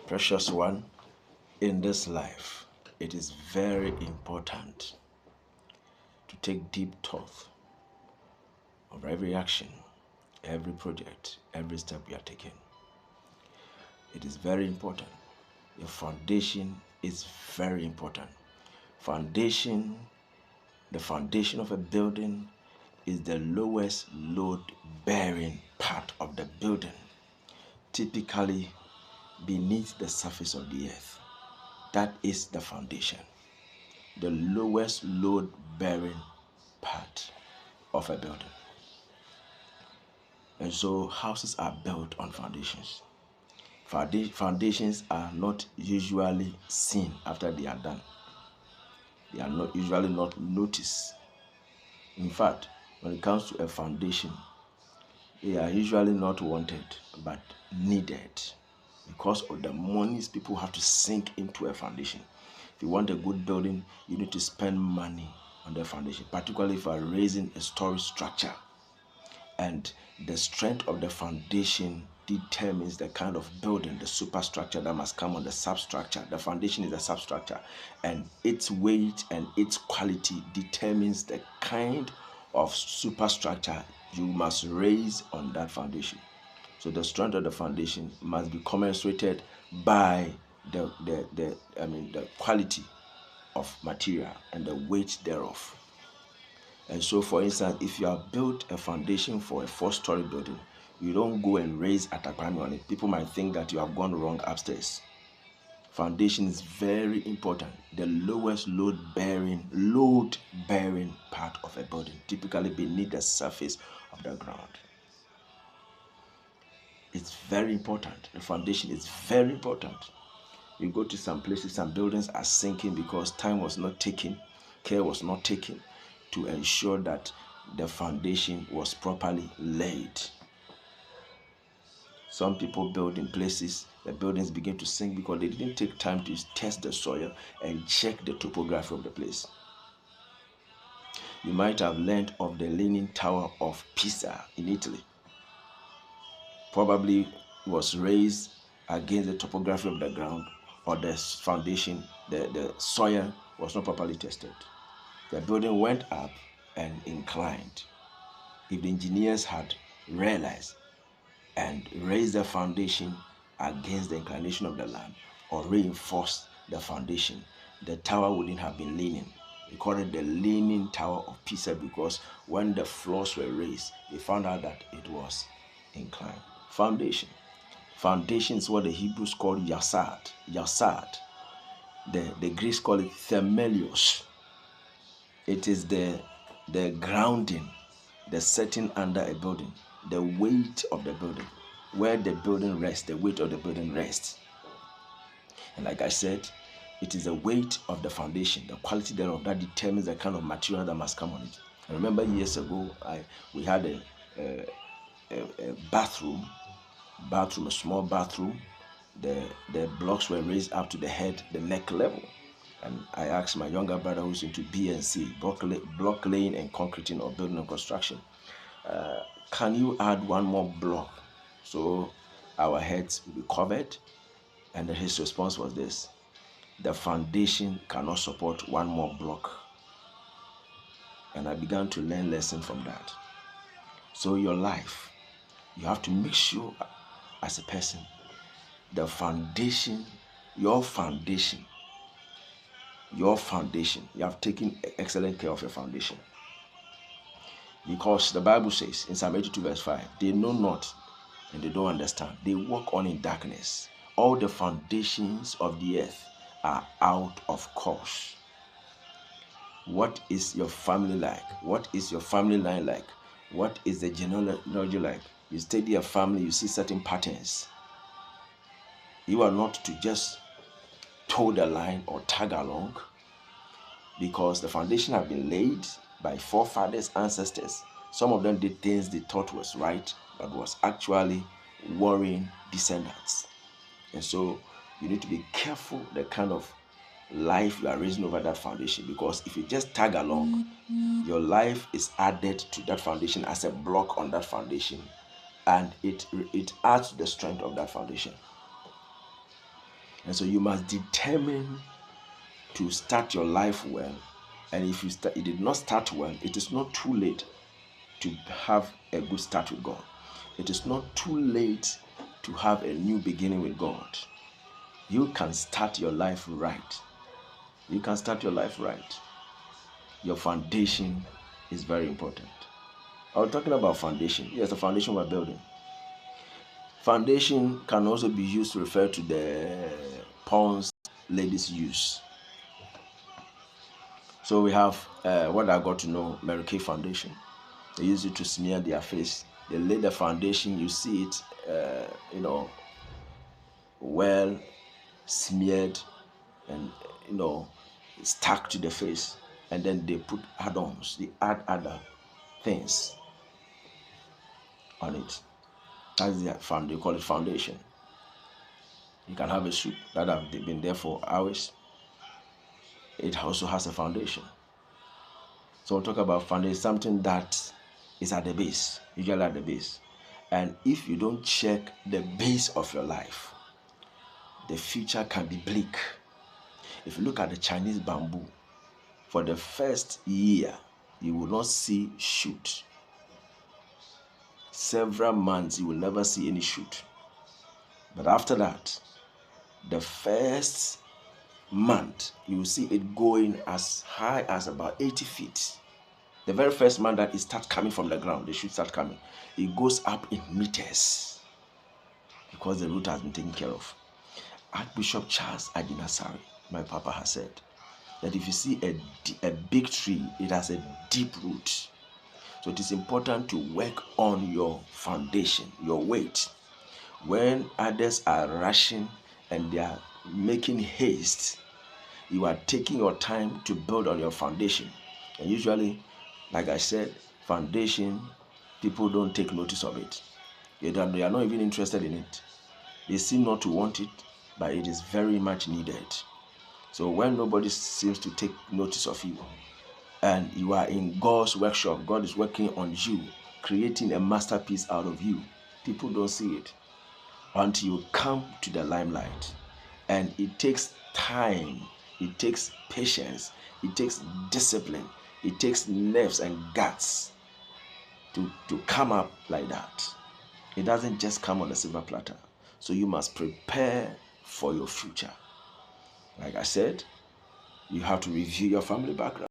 Precious one, in this life, it is very important to take deep thought of every action, every project, every step you are taking. It is very important. Your foundation is very important. The foundation of a building is the lowest load-bearing part of the building, typically beneath the surface of the earth. That is the foundation, the lowest load-bearing part of a building. And so houses are built on foundations. Foundations are not usually seen after they are done. They are not usually not noticed. In fact, when it comes to a foundation, they are usually not wanted but needed because of the monies people have to sink into a foundation. If you want a good building, you need to spend money on the foundation, particularly if you are raising a storage structure. And the strength of the foundation determines the kind of building, the superstructure that must come on the substructure. The foundation is the substructure, and its weight and its quality determines the kind of superstructure you must raise on that foundation. So the strength of the foundation must be commensurated by the quality of material and the weight thereof. And so, for instance, if you have built a foundation for a 4-story building, you don't go and raise atakwame on it. People might think that you have gone wrong upstairs. Foundation is very important. The lowest load-bearing part of a building, typically beneath the surface of the ground. It's very important. The foundation is very important. You go to some places, some buildings are sinking because time was not taken, care was not taken to ensure that the foundation was properly laid. Some people build in places, the buildings begin to sink because they didn't take time to test the soil and check the topography of the place. You might have learned of the Leaning Tower of Pisa in Italy. Probably was raised against the topography of the ground, or the foundation, the soil was not properly tested. The building went up and inclined. If the engineers had realized and raised the foundation against the inclination of the land, or reinforced the foundation, the tower wouldn't have been leaning. We call it the Leaning Tower of Pisa because when the floors were raised, they found out that it was inclined. Foundation is what the Hebrews call yasad. The Greeks call it themelios. It is the grounding, the setting under a building, the weight of the building, where the building rests, the weight of the building rests. And like I said, it is the weight of the foundation, the quality thereof, that determines the kind of material that must come on it. I remember years ago, we had a bathroom, a small bathroom. The blocks were raised up to the neck level. And I asked my younger brother who's into B&C, block laying and concreting, or building and construction, can you add one more block so our heads will be covered? And his response was this: the foundation cannot support one more block. And I began to learn lessons from that. So your life, you have to make sure as a person, the foundation, your foundation, you have taken excellent care of your foundation. Because the Bible says in Psalm 82 verse 5, they know not and they don't understand. They walk on in darkness. All the foundations of the earth are out of course. What is your family like? What is your family line like? What is the genealogy like? You study a family, you see certain patterns. You are not to just toe the line or tag along, because the foundation have been laid by forefathers, ancestors. Some of them did things they thought was right, but was actually worrying descendants. And so you need to be careful the kind of life you are raising over that foundation, because if you just tag along, your life is added to that foundation as a block on that foundation, and it adds to the strength of that foundation. And so you must determine to start your life well. And if it did not start well, it is not too late to have a good start with God. It is not too late to have a new beginning with God. You can start your life right. You can start your life right. Your foundation is very important. I was talking about foundation. Yes, the foundation we're building. Foundation can also be used to refer to the pawns ladies use. So we have what I got to know, Mary Kay foundation. They use it to smear their face. They lay the foundation. You see it, well smeared and stuck to the face. And then they put add-ons. They add other things on it. That's the found. They call it foundation. You can have a soup that have been there for hours. It also has a foundation. So we'll talk about foundation, something that is at the base, usually at the base. And if you don't check the base of your life, the future can be bleak. If you look at the Chinese bamboo, for the first year, you will not see shoot. Several months, you will never see any shoot. But after that, the first month, you will see it going as high as about 80 feet. The very first month that it starts coming from the ground, the shoot start coming, it goes up in meters because the root has been taken care of. Archbishop Charles Adinasari, my papa, has said that if you see a big tree, it has a deep root. So it is important to work on your foundation, your weight. When others are rushing and they are making haste, you are taking your time to build on your foundation. And usually, like I said, foundation, people don't take notice of it. They are not even interested in it. They seem not to want it, but it is very much needed. So when nobody seems to take notice of you, and you are in God's workshop, God is working on you, creating a masterpiece out of you, people don't see it until you come to the limelight. And it takes time, it takes patience, it takes discipline, it takes nerves and guts to come up like that. It doesn't just come on a silver platter. So you must prepare for your future. Like I said, you have to review your family background.